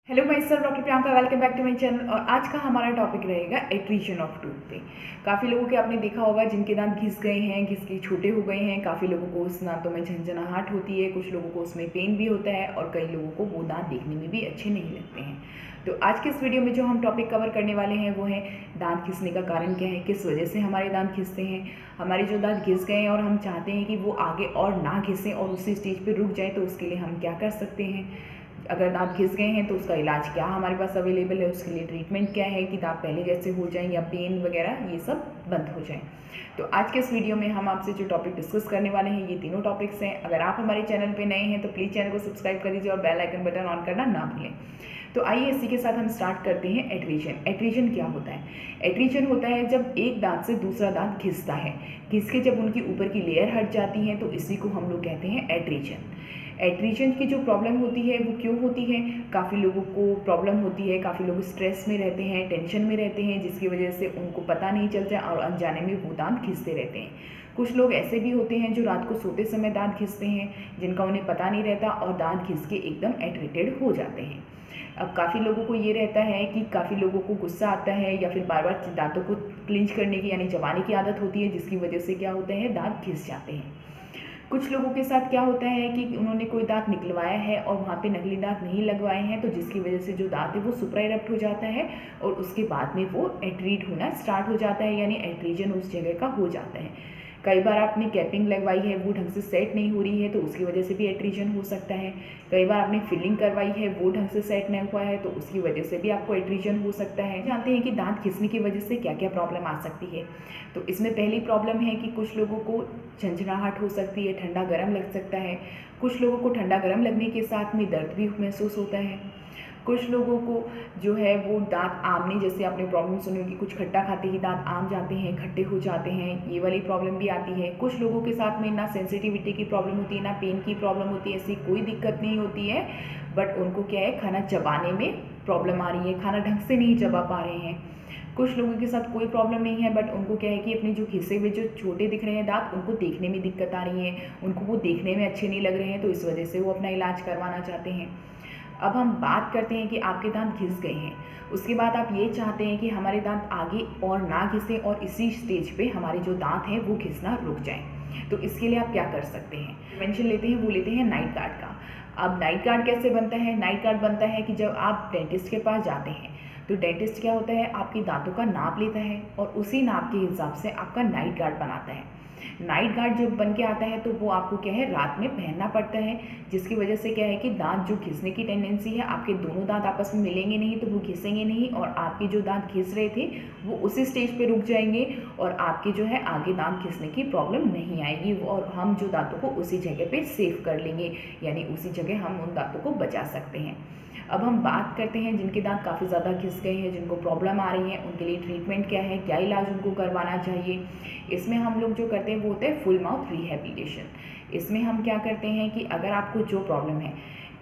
Hello myself doctor Priyanka, welcome back to my channel. और आज का हमारा टॉपिक रहेगा एट्रीशन ऑफ टूथ पे। काफ़ी लोगों के आपने देखा होगा जिनके दांत घिस गए हैं, घिस के छोटे हो गए हैं। काफ़ी लोगों को उस दांतों में झंझनाहट होती है, कुछ लोगों को उसमें पेन भी होता है और कई लोगों को वो दांत देखने में भी अच्छे नहीं लगते हैं। तो आज के इस वीडियो में जो हम टॉपिक कवर करने वाले हैं वो है दांत घिसने का कारण क्या है, किस वजह से हमारे दांत घिसते हैं। हमारे जो दांत घिस गए हैं और हम चाहते हैं कि वो आगे और ना घिसें और उसी स्टेज पर रुक जाए, तो उसके लिए हम क्या कर सकते हैं। अगर दांत घिस गए हैं तो उसका इलाज क्या हमारे पास अवेलेबल है, उसके लिए ट्रीटमेंट क्या है कि दांत पहले जैसे हो जाएं या पेन वगैरह ये सब बंद हो जाएं। तो आज के इस वीडियो में हम आपसे जो टॉपिक डिस्कस करने वाले हैं ये तीनों टॉपिक्स हैं। अगर आप हमारे चैनल पे नए हैं तो प्लीज़ चैनल को सब्सक्राइब कर दीजिए और बेल आइकन बटन ऑन करना ना भूलें। तो आइए इसी के साथ हम स्टार्ट करते हैं। एट्रीशन। एट्रीशन क्या होता है? एट्रीशन होता है जब एक दांत से दूसरा दांत घिसता है, घिस के जब उनकी ऊपर की लेयर हट जाती है तो इसी को हम लोग कहते हैं एट्रीशन। एट्रीशन की जो प्रॉब्लम होती है वो क्यों होती है? काफ़ी लोगों को प्रॉब्लम होती है, काफ़ी लोग स्ट्रेस में रहते हैं, टेंशन में रहते हैं, जिसकी वजह से उनको पता नहीं चलता और अनजाने में वो दांत घिसते रहते हैं। कुछ लोग ऐसे भी होते हैं जो रात को सोते समय दांत घिसते हैं, जिनका उन्हें पता नहीं रहता और दांत घिस के एकदम एट्रेटेड हो जाते हैं। अब काफ़ी लोगों को ये रहता है कि काफ़ी लोगों को गुस्सा आता है या फिर बार बार दांतों को क्लिंच करने की यानी चबाने की आदत होती है, जिसकी वजह से क्या होता है, दांत घिस जाते हैं। कुछ लोगों के साथ क्या होता है कि उन्होंने कोई दांत निकलवाया है और वहाँ पे नकली दांत नहीं लगवाए हैं, तो जिसकी वजह से जो दांत है वो सुप्रा इरप्ट हो जाता है और उसके बाद में वो एट्रीट होना स्टार्ट हो जाता है, यानी एट्रीजन उस जगह का हो जाता है। कई बार आपने कैपिंग लगवाई है, वो ढंग से सेट नहीं हो रही है, तो उसकी वजह से भी एट्रीजन हो सकता है। कई बार आपने फिलिंग करवाई है, वो ढंग से सेट नहीं हुआ है, तो उसकी वजह से भी आपको एट्रीजन हो सकता है। जानते हैं कि दांत घिसने की वजह से क्या क्या प्रॉब्लम आ सकती है। तो इसमें पहली प्रॉब्लम है कि कुछ लोगों को झंझनाहट हो सकती है, ठंडा गर्म लग सकता है। कुछ लोगों को ठंडा गर्म लगने के साथ में दर्द भी महसूस होता है। कुछ लोगों को जो है वो दांत आमने, जैसे आपने प्रॉब्लम सुनी होगी, कुछ खट्टा खाते ही दांत आम जाते हैं, खट्टे हो जाते हैं, ये वाली प्रॉब्लम भी आती है। कुछ लोगों के साथ में ना सेंसिटिविटी की प्रॉब्लम होती है, ना पेन की प्रॉब्लम होती है, ऐसी कोई दिक्कत नहीं होती है, बट उनको क्या है, खाना चबाने में प्रॉब्लम आ रही है, खाना ढंग से नहीं चबा पा रहे हैं। कुछ लोगों के साथ कोई प्रॉब्लम नहीं है, बट उनको क्या है कि अपने जो घिसे हुए जो छोटे दिख रहे हैं दांत, उनको देखने में दिक्कत आ रही है, उनको वो देखने में अच्छे नहीं लग रहे हैं, तो इस वजह से वो अपना इलाज करवाना चाहते हैं। अब हम बात करते हैं कि आपके दांत घिस गए हैं, उसके बाद आप ये चाहते हैं कि हमारे दांत आगे और ना घिसें और इसी स्टेज पे हमारे जो दांत हैं वो घिसना रुक जाएं। तो इसके लिए आप क्या कर सकते हैं? प्रिवेंशन लेते हैं, वो लेते हैं नाइट गार्ड का। अब नाइट गार्ड कैसे बनता है? नाइट गार्ड बनता है कि जब आप डेंटिस्ट के पास जाते हैं तो डेंटिस्ट क्या होता है, आपके दांतों का नाप लेता है और उसी नाप के हिसाब से आपका नाइट गार्ड बनाता है। नाइट गार्ड जब बन के आता है तो वो आपको क्या है, रात में पहनना पड़ता है, जिसकी वजह से क्या है कि दांत जो घिसने की टेंडेंसी है, आपके दोनों दांत आपस में मिलेंगे नहीं तो वो घिसेंगे नहीं और आपके जो दांत घिस रहे थे वो उसी स्टेज पे रुक जाएंगे और आपके जो है आगे दांत घिसने की प्रॉब्लम नहीं आएगी और हम जो दांतों को उसी जगह पे सेव कर लेंगे, यानी उसी जगह हम उन दांतों को बचा सकते हैं। अब हम बात करते हैं जिनके दांत काफ़ी ज़्यादा घिस गए हैं, जिनको प्रॉब्लम आ रही है, उनके लिए ट्रीटमेंट क्या है, क्या इलाज उनको करवाना चाहिए। इसमें हम लोग जो करते हैं वो होता है फुल माउथ रिहैबिलिटेशन। इसमें हम क्या करते हैं कि अगर आपको जो प्रॉब्लम है,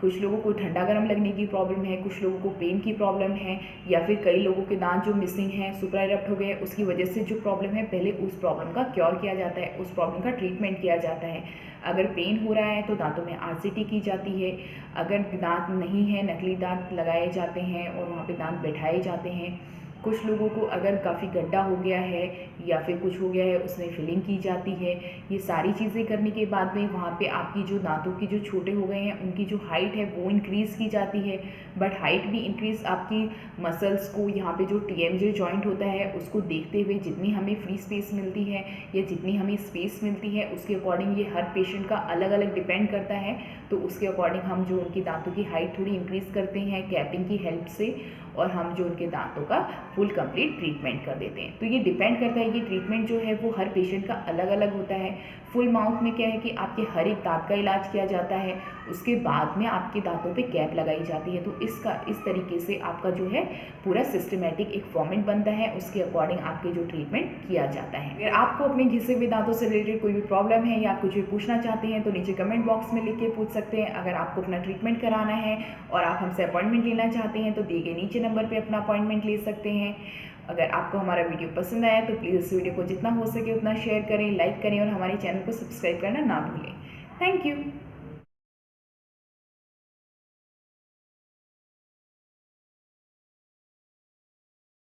कुछ लोगों को ठंडा गर्म लगने की प्रॉब्लम है, कुछ लोगों को पेन की प्रॉब्लम है, या फिर कई लोगों के दांत जो मिसिंग हैं, सुप्रा इरप्ट हो गए, उसकी वजह से जो प्रॉब्लम है, पहले उस प्रॉब्लम का क्योर किया जाता है, उस प्रॉब्लम का ट्रीटमेंट किया जाता है। अगर पेन हो रहा है तो दांतों में आरसीटी की जाती है। अगर दांत नहीं है, नकली दांत लगाए जाते हैं और वहाँ पे दांत बैठाए जाते हैं। कुछ लोगों को अगर काफ़ी गड्ढा हो गया है या फिर कुछ हो गया है, उसमें फिलिंग की जाती है। ये सारी चीज़ें करने के बाद में वहाँ पे आपकी जो दांतों की जो छोटे हो गए हैं उनकी जो हाइट है वो इंक्रीज़ की जाती है। बट हाइट भी इंक्रीज़ आपकी मसल्स को, यहाँ पे जो टीएमजे जॉइंट होता है उसको देखते हुए जितनी हमें फ्री स्पेस मिलती है या जितनी हमें स्पेस मिलती है उसके अकॉर्डिंग, ये हर पेशेंट का अलग अलग डिपेंड करता है, तो उसके अकॉर्डिंग हम जो उनकी दांतों की हाइट थोड़ी इंक्रीज़ करते हैं कैपिंग की हेल्प से, और हम जो उनके दांतों का फुल कंप्लीट ट्रीटमेंट कर देते हैं। तो ये डिपेंड करता है, ये ट्रीटमेंट जो है वो हर पेशेंट का अलग अलग होता है। फुल माउथ में क्या है कि आपके हर एक दांत का इलाज किया जाता है, उसके बाद में आपके दांतों पे कैप लगाई जाती है। तो इस तरीके से आपका जो है पूरा सिस्टमेटिक एक फॉर्मेट बनता है, उसके अकॉर्डिंग आपके जो ट्रीटमेंट किया जाता है। अगर आपको अपने घिसे हुए दांतों से रिलेटेड कोई भी प्रॉब्लम है या आप कुछ भी पूछना चाहते हैं तो नीचे कमेंट बॉक्स में लिख के पूछ सकते हैं। अगर आपको अपना ट्रीटमेंट कराना है और आप हमसे अपॉइंटमेंट लेना चाहते हैं तो दिए गए नीचे नंबर पर अपना अपॉइंटमेंट ले सकते हैं। अगर आपको हमारा वीडियो पसंद आया तो प्लीज़ इस वीडियो को जितना हो सके उतना शेयर करें, लाइक करें और हमारे चैनल को सब्सक्राइब करना ना भूलें। Thank you.